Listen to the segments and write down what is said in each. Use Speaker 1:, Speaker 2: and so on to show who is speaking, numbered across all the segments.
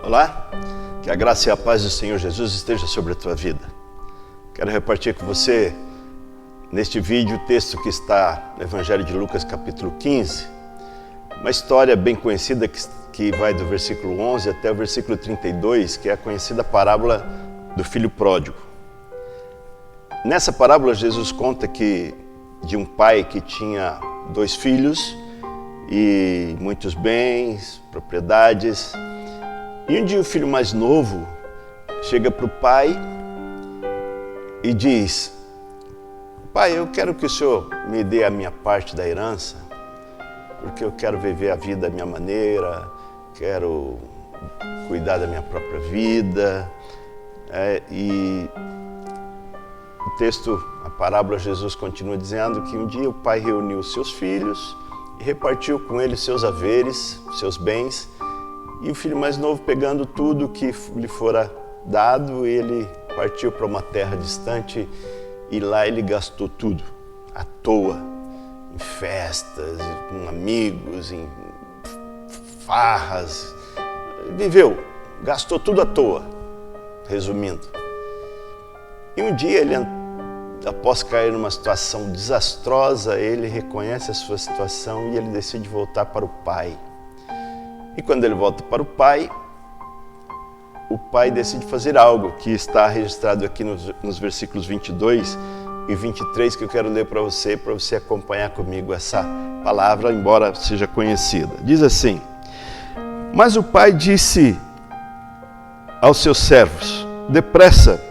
Speaker 1: Olá, que a graça e a paz do Senhor Jesus esteja sobre a tua vida. Quero repartir com você, neste vídeo, o texto que está no Evangelho de Lucas, capítulo 15, uma história bem conhecida que vai do versículo 11 até o versículo 32, que é a conhecida parábola do filho pródigo. Nessa parábola, Jesus conta de um pai que tinha 2 filhos e muitos bens, propriedades. E um dia o filho mais novo chega para o pai e diz: pai, eu quero que o senhor me dê a minha parte da herança, porque eu quero viver a vida da minha maneira, quero cuidar da minha própria vida. E o texto, a parábola, Jesus continua dizendo que um dia o pai reuniu os seus filhos e repartiu com eles seus haveres, seus bens. E o filho mais novo, pegando tudo que lhe fora dado, ele partiu para uma terra distante e lá ele gastou tudo, à toa, em festas, com amigos, em farras. Viveu, gastou tudo à toa, resumindo. E um dia ele, após cair numa situação desastrosa, ele reconhece a sua situação e ele decide voltar para o pai. E quando ele volta para o pai decide fazer algo que está registrado aqui nos versículos 22 e 23, que eu quero ler para você acompanhar comigo essa palavra, embora seja conhecida. Diz assim: mas o pai disse aos seus servos: depressa,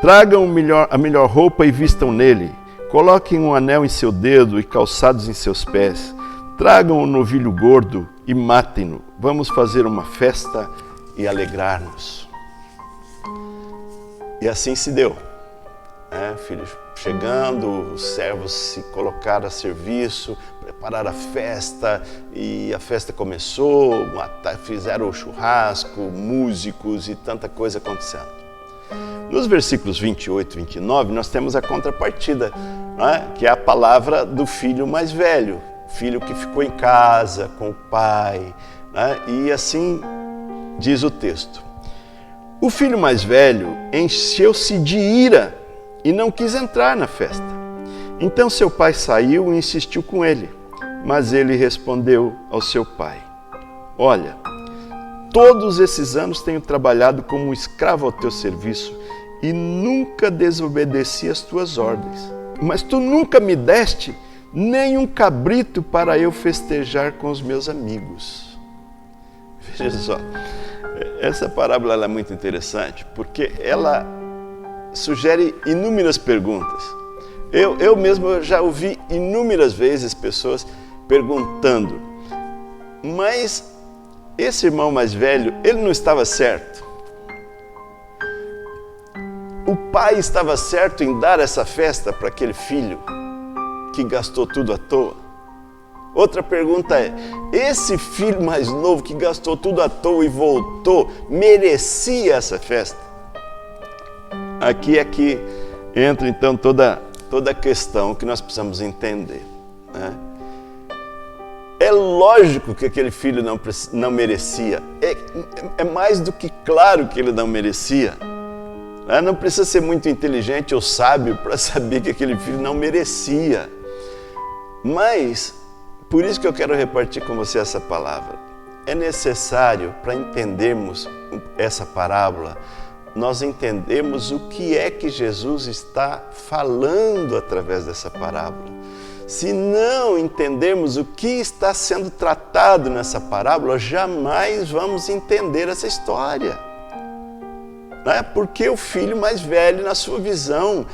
Speaker 1: tragam a melhor roupa e vistam nele, coloquem um anel em seu dedo e calçados em seus pés, tragam um novilho gordo e matem-no. Vamos fazer uma festa e alegrar-nos. E assim se deu. Filho chegando, os servos se colocaram a serviço, prepararam a festa, e a festa começou, fizeram o churrasco, músicos e tanta coisa acontecendo. Nos versículos 28 e 29, nós temos a contrapartida, que é a palavra do filho mais velho, filho que ficou em casa com o pai, e assim diz o texto: o filho mais velho encheu-se de ira e não quis entrar na festa. Então seu pai saiu e insistiu com ele, mas ele respondeu ao seu pai: olha, todos esses anos tenho trabalhado como um escravo ao teu serviço e nunca desobedeci às tuas ordens, mas tu nunca me deste nem um cabrito para eu festejar com os meus amigos. Veja só, essa parábola ela é muito interessante porque ela sugere inúmeras perguntas. Eu mesmo já ouvi inúmeras vezes pessoas perguntando: mas esse irmão mais velho, ele não estava certo? O pai estava certo em dar essa festa para aquele filho que gastou tudo à toa? Outra pergunta é: esse filho mais novo que gastou tudo à toa e voltou, merecia essa festa? Aqui é que entra então toda a questão que nós precisamos entender. É lógico que aquele filho não merecia. É mais do que claro que ele não merecia. Não precisa ser muito inteligente ou sábio para saber que aquele filho não merecia. Mas, por isso que eu quero repartir com você essa palavra. É necessário, para entendermos essa parábola, nós entendemos o que é que Jesus está falando através dessa parábola. Se não entendermos o que está sendo tratado nessa parábola, jamais vamos entender essa história. Porque o filho mais velho, na sua visão,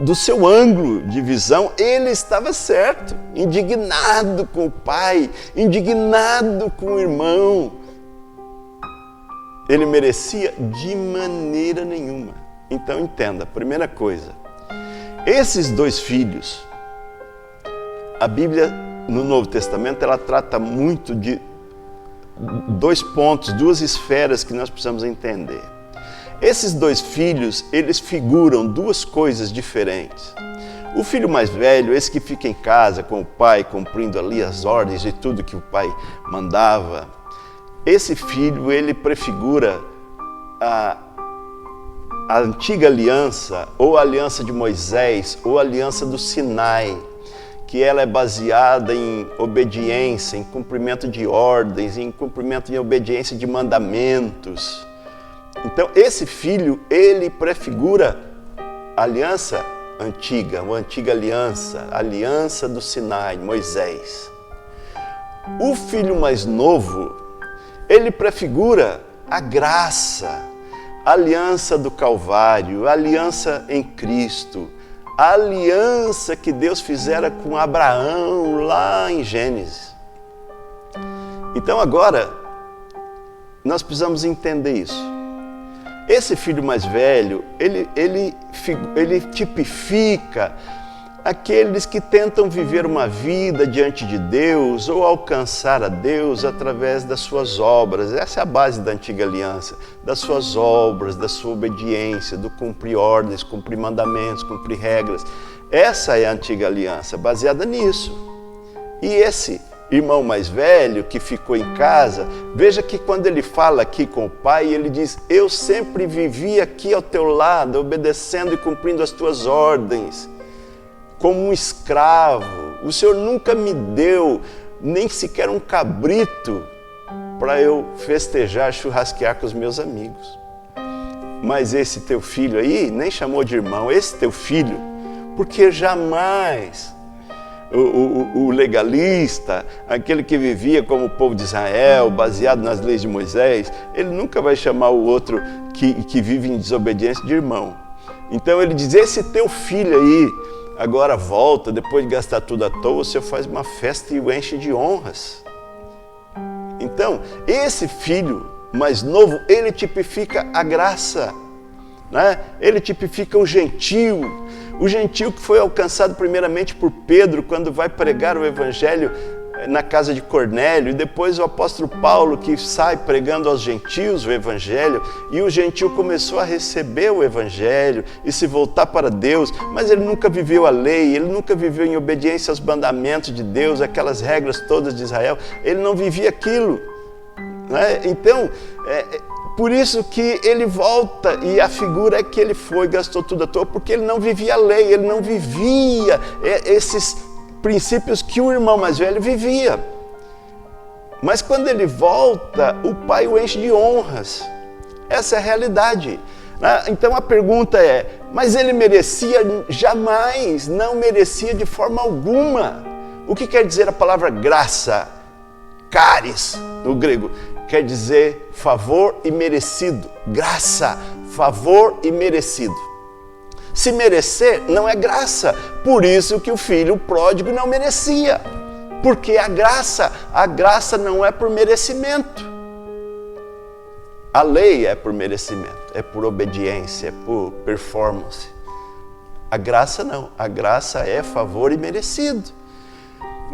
Speaker 1: do seu ângulo de visão, ele estava certo, indignado com o pai, indignado com o irmão. Ele merecia de maneira nenhuma. Então entenda, primeira coisa, esses 2 filhos, a Bíblia no Novo Testamento, ela trata muito de 2 pontos, 2 esferas que nós precisamos entender. Esses 2 filhos, eles figuram 2 coisas diferentes. O filho mais velho, esse que fica em casa com o pai, cumprindo ali as ordens e tudo que o pai mandava, esse filho, ele prefigura a antiga aliança, ou a aliança de Moisés, ou a aliança do Sinai, que ela é baseada em obediência, em cumprimento de ordens, em cumprimento de obediência de mandamentos. Então, esse filho, ele prefigura a aliança antiga, a antiga aliança, a aliança do Sinai, Moisés. O filho mais novo, ele prefigura a graça, a aliança do Calvário, a aliança em Cristo, a aliança que Deus fizera com Abraão lá em Gênesis. Então agora, nós precisamos entender isso. Esse filho mais velho, ele tipifica aqueles que tentam viver uma vida diante de Deus ou alcançar a Deus através das suas obras. Essa é a base da antiga aliança, das suas obras, da sua obediência, do cumprir ordens, cumprir mandamentos, cumprir regras. Essa é a antiga aliança, baseada nisso. E esse irmão mais velho que ficou em casa, veja que quando ele fala aqui com o pai, ele diz: eu sempre vivi aqui ao teu lado, obedecendo e cumprindo as tuas ordens. Como um escravo, o Senhor nunca me deu nem sequer um cabrito para eu festejar, churrasquear com os meus amigos. Mas esse teu filho aí, nem chamou de irmão, esse teu filho, porque jamais o legalista, aquele que vivia como o povo de Israel, baseado nas leis de Moisés, ele nunca vai chamar o outro que vive em desobediência de irmão. Então ele diz: esse teu filho aí, agora volta, depois de gastar tudo à toa, você faz uma festa e o enche de honras. Então, esse filho mais novo, ele tipifica a graça, né? Ele tipifica o gentio que foi alcançado primeiramente por Pedro, quando vai pregar o evangelho na casa de Cornélio, e depois o apóstolo Paulo, que sai pregando aos gentios o evangelho, e o gentio começou a receber o evangelho e se voltar para Deus, mas ele nunca viveu a lei, ele nunca viveu em obediência aos mandamentos de Deus, aquelas regras todas de Israel, ele não vivia aquilo, né? Então, por isso que ele volta, e a figura é que ele foi, gastou tudo à toa, porque ele não vivia a lei, ele não vivia esses princípios que o irmão mais velho vivia. Mas quando ele volta, o pai o enche de honras. Essa é a realidade. Então a pergunta é: mas ele merecia? Jamais, não merecia de forma alguma. O que quer dizer a palavra graça? Charis, no grego, quer dizer favor e merecido. Graça, favor e merecido. Se merecer, não é graça. Por isso que o filho pródigo não merecia. Porque a graça não é por merecimento. A lei é por merecimento, é por obediência, é por performance. A graça não, a graça é favor e merecido.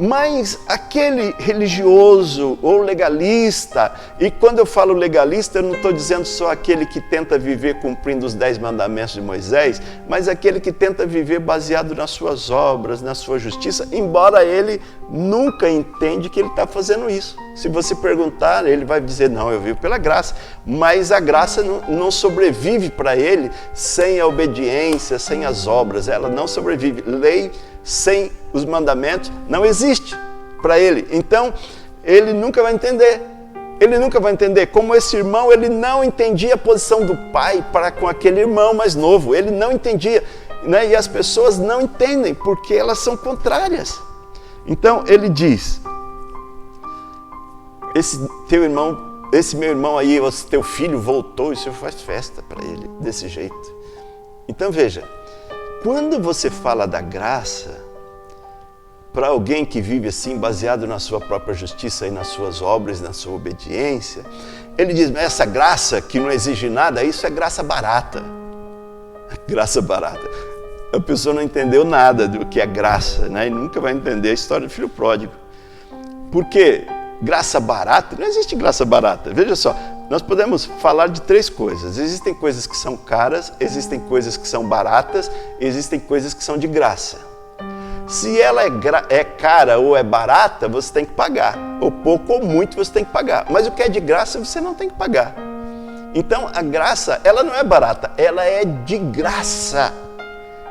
Speaker 1: Mas aquele religioso ou legalista, e quando eu falo legalista, eu não estou dizendo só aquele que tenta viver cumprindo os 10 mandamentos de Moisés, mas aquele que tenta viver baseado nas suas obras, na sua justiça, embora ele nunca entende que ele está fazendo isso. Se você perguntar, ele vai dizer: não, eu vivo pela graça, mas a graça não sobrevive para ele sem a obediência, sem as obras, ela não sobrevive. Lei sem os mandamentos não existe para ele. Então, ele nunca vai entender. Ele nunca vai entender. Como esse irmão, ele não entendia a posição do pai para com aquele irmão mais novo. Ele não entendia, né? E as pessoas não entendem porque elas são contrárias. Então, ele diz: esse meu irmão aí, esse teu filho voltou, e o Senhor faz festa para ele desse jeito. Então, veja, quando você fala da graça para alguém que vive assim, baseado na sua própria justiça e nas suas obras, na sua obediência, ele diz: mas essa graça que não exige nada, isso é graça barata. Graça barata. A pessoa não entendeu nada do que é graça, né? E nunca vai entender a história do filho pródigo. Por quê? Graça barata? Não existe graça barata. Veja só, nós podemos falar de 3 coisas. Existem coisas que são caras, existem coisas que são baratas, existem coisas que são de graça. Se ela é cara ou é barata, você tem que pagar. Ou pouco ou muito você tem que pagar. Mas o que é de graça você não tem que pagar. Então a graça, ela não é barata, ela é de graça.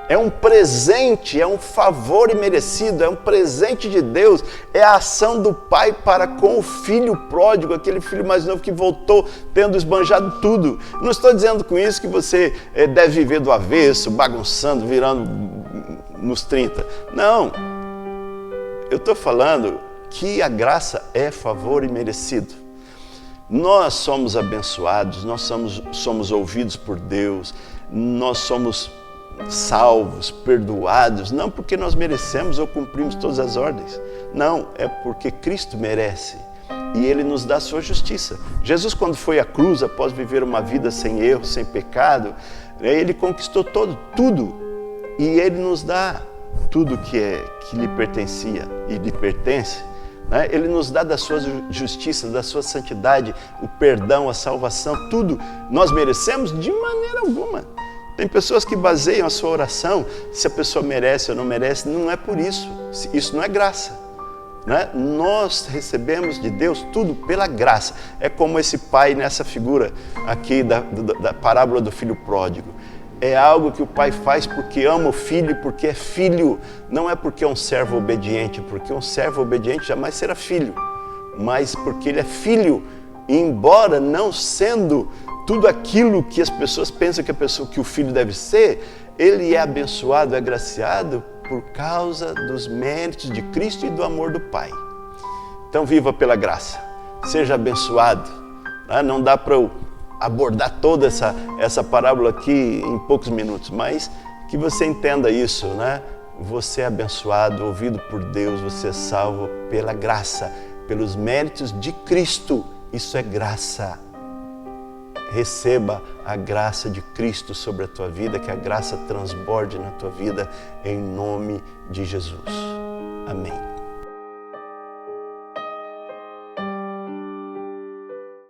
Speaker 1: É um presente, é um favor imerecido, é um presente de Deus, é a ação do Pai para com o filho pródigo, aquele filho mais novo que voltou tendo esbanjado tudo. Não estou dizendo com isso que você deve viver do avesso, bagunçando, virando nos 30. Não, eu estou falando que a graça é favor imerecido. Nós somos abençoados, nós somos ouvidos por Deus, nós somos salvos, perdoados, não porque nós merecemos ou cumprimos todas as ordens, não, é porque Cristo merece e Ele nos dá a sua justiça. Jesus, quando foi à cruz, após viver uma vida sem erro, sem pecado, Ele conquistou tudo e Ele nos dá tudo que lhe pertencia e lhe pertence. Ele nos dá da sua justiça, da sua santidade, o perdão, a salvação, tudo. Nós merecemos? De maneira alguma. Tem pessoas que baseiam a sua oração, se a pessoa merece ou não merece, não é por isso. Isso não é graça. Nós recebemos de Deus tudo pela graça. É como esse pai nessa figura aqui da parábola do filho pródigo. É algo que o pai faz porque ama o filho e porque é filho. Não é porque é um servo obediente, porque um servo obediente jamais será filho. Mas porque ele é filho, embora não sendo tudo aquilo que as pessoas pensam que o filho deve ser, ele é abençoado, é agraciado por causa dos méritos de Cristo e do amor do Pai. Então viva pela graça, seja abençoado. Não dá para eu abordar toda essa parábola aqui em poucos minutos, mas que você entenda isso, Você é abençoado, ouvido por Deus, você é salvo pela graça, pelos méritos de Cristo. Isso é graça. Receba a graça de Cristo sobre a tua vida, que a graça transborde na tua vida, em nome de Jesus. Amém.